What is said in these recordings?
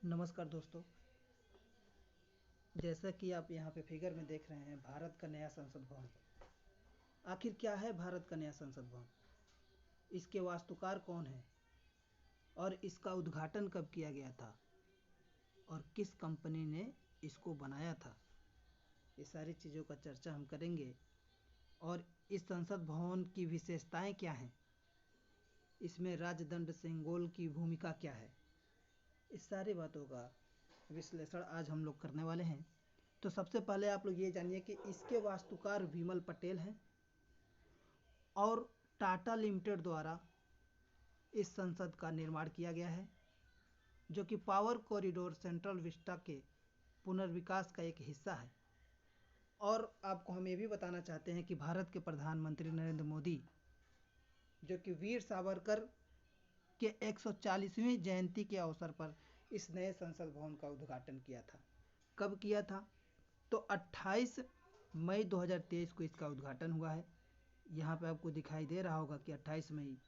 नमस्कार दोस्तों, जैसा कि आप यहाँ पे फिगर में देख रहे हैं, भारत का नया संसद भवन। आखिर क्या है भारत का नया संसद भवन? इसके वास्तुकार कौन है और इसका उद्घाटन कब किया गया था और किस कंपनी ने इसको बनाया था? ये सारी चीज़ों का चर्चा हम करेंगे। और इस संसद भवन की विशेषताएं क्या हैं, इसमें राजदंड सेंगोल की भूमिका क्या है, इस सारी बातों का विश्लेषण आज हम लोग करने वाले हैं। तो सबसे पहले आप लोग ये जानिए कि इसके वास्तुकार विमल पटेल हैं और टाटा लिमिटेड द्वारा इस संसद का निर्माण किया गया है, जो कि पावर कॉरिडोर सेंट्रल विस्टा के पुनर्विकास का एक हिस्सा है। और आपको हम ये भी बताना चाहते हैं कि भारत के प्रधानमंत्री नरेंद्र मोदी, जो कि वीर सावरकर के 140वीं जयंती के अवसर पर इस नए संसद भवन का उद्घाटन किया था। कब किया था? तो 28 मई 2023 को इसका उद्घाटन हुआ है। यहाँ पे आपको दिखाई दे रहा होगा कि 28 मई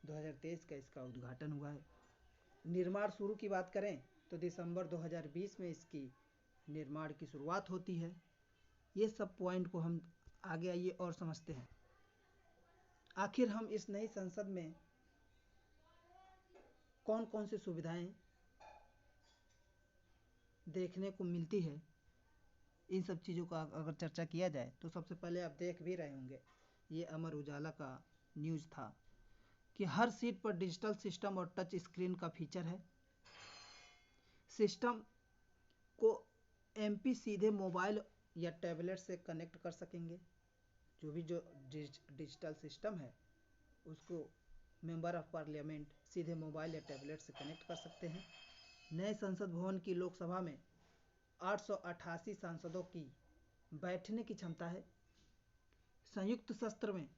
2023 का इसका उद्घाटन हुआ है। निर्माण शुरू की बात करें तो दिसंबर 2020 में इसकी निर्माण की शुरुआत होती है। ये सब पॉइंट को हम आगे आइए और समझते हैं। आखिर हम इस नई संसद में कौन कौन सी सुविधाएं देखने को मिलती है, इन सब चीज़ों का अगर चर्चा किया जाए तो सबसे पहले आप देख भी रहे होंगे, ये अमर उजाला का न्यूज़ था कि हर सीट पर डिजिटल सिस्टम और टच स्क्रीन का फीचर है। सिस्टम को एमपी सीधे मोबाइल या टैबलेट से कनेक्ट कर सकेंगे। जो डिजिटल सिस्टम है उसको मेंबर ऑफ पार्लियामेंट सीधे मोबाइल या टैबलेट से कनेक्ट कर सकते हैं। नए संसद भवन की लोकसभा में 888 सांसदों की बैठने की क्षमता है। संयुक्त सत्र में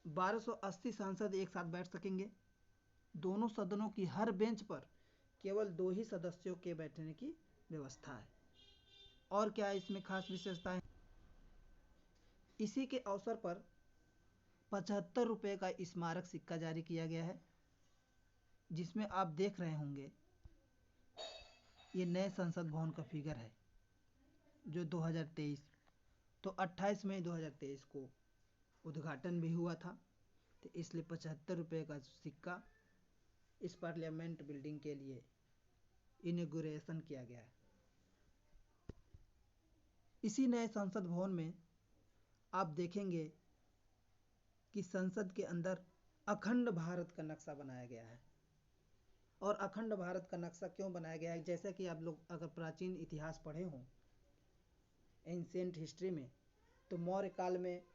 1280 सांसद एक साथ बैठ सकेंगे। दोनों सदनों की हर बेंच पर केवल 2 ही सदस्यों के बैठने की व्यवस्था है। और क्या है इसमें खास विशेषताएं? इसी के अवसर पर 75 रुपये का स्मारक सिक्का जारी किया गया है, जिसमें आप देख रहे होंगे ये नए संसद भवन का फिगर है जो 2023, तो 28 मई 2023 को उद्घाटन भी हुआ था, तो इसलिए 75 रुपये का सिक्का इस पार्लियामेंट बिल्डिंग के लिए इनॉग्रेशन किया गया है। इसी नए संसद भवन में आप देखेंगे कि संसद के अंदर अखंड भारत का नक्शा बनाया गया है। और अखंड भारत का नक्शा क्यों बनाया गया है? जैसे कि आप लोग अगर प्राचीन इतिहास पढ़े हों, एंशिएंट हिस्ट्री में, तो मौर्य काल में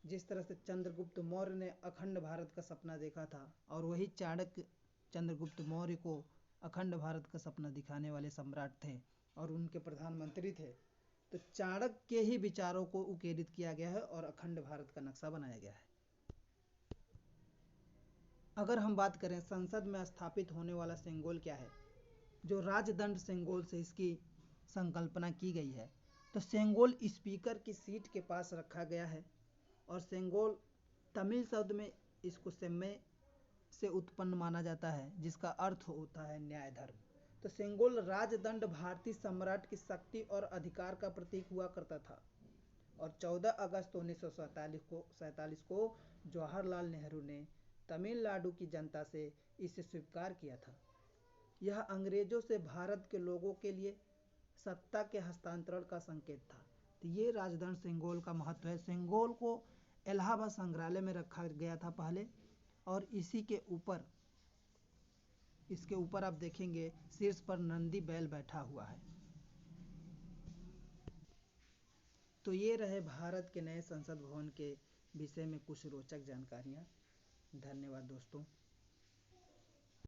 जिस तरह से चंद्रगुप्त मौर्य ने अखंड भारत का सपना देखा था, और वही चाणक्य चंद्रगुप्त मौर्य को अखंड भारत का सपना दिखाने वाले सम्राट थे और उनके प्रधानमंत्री थे। तो चाणक्य के ही विचारों को उकेरित किया गया है और अखंड भारत का नक्शा बनाया गया है। अगर हम बात करें संसद में स्थापित होने वाला सेंगोल क्या है, जो राजदंड सेंगोल से इसकी संकल्पना की गई है, तो सेंगोल स्पीकर की सीट के पास रखा गया है। और सेंगोल तमिल शब्द में इसको सेम्मे से उत्पन्न माना जाता है, जिसका अर्थ होता है न्याय धर्म। तो सेंगोल राजदंड भारतीय सम्राट की शक्ति और अधिकार का प्रतीक हुआ करता था। और 14 अगस्त 1947 को जवाहरलाल नेहरू ने तमिलनाडु की जनता से इसे स्वीकार किया था। यह अंग्रेजों से भारत के लोगों के लिए सत्ता के हस्तांतरण का संकेत था। तो ये राजदंड सेंगोल का महत्व है। सेंगोल को इलाहाबाद संग्रहालय में रखा गया था पहले, और इसके ऊपर आप देखेंगे शीर्ष पर नंदी बैल बैठा हुआ है। तो ये रहे भारत के नए संसद भवन के विषय में कुछ रोचक जानकारियाँ। धन्यवाद दोस्तों।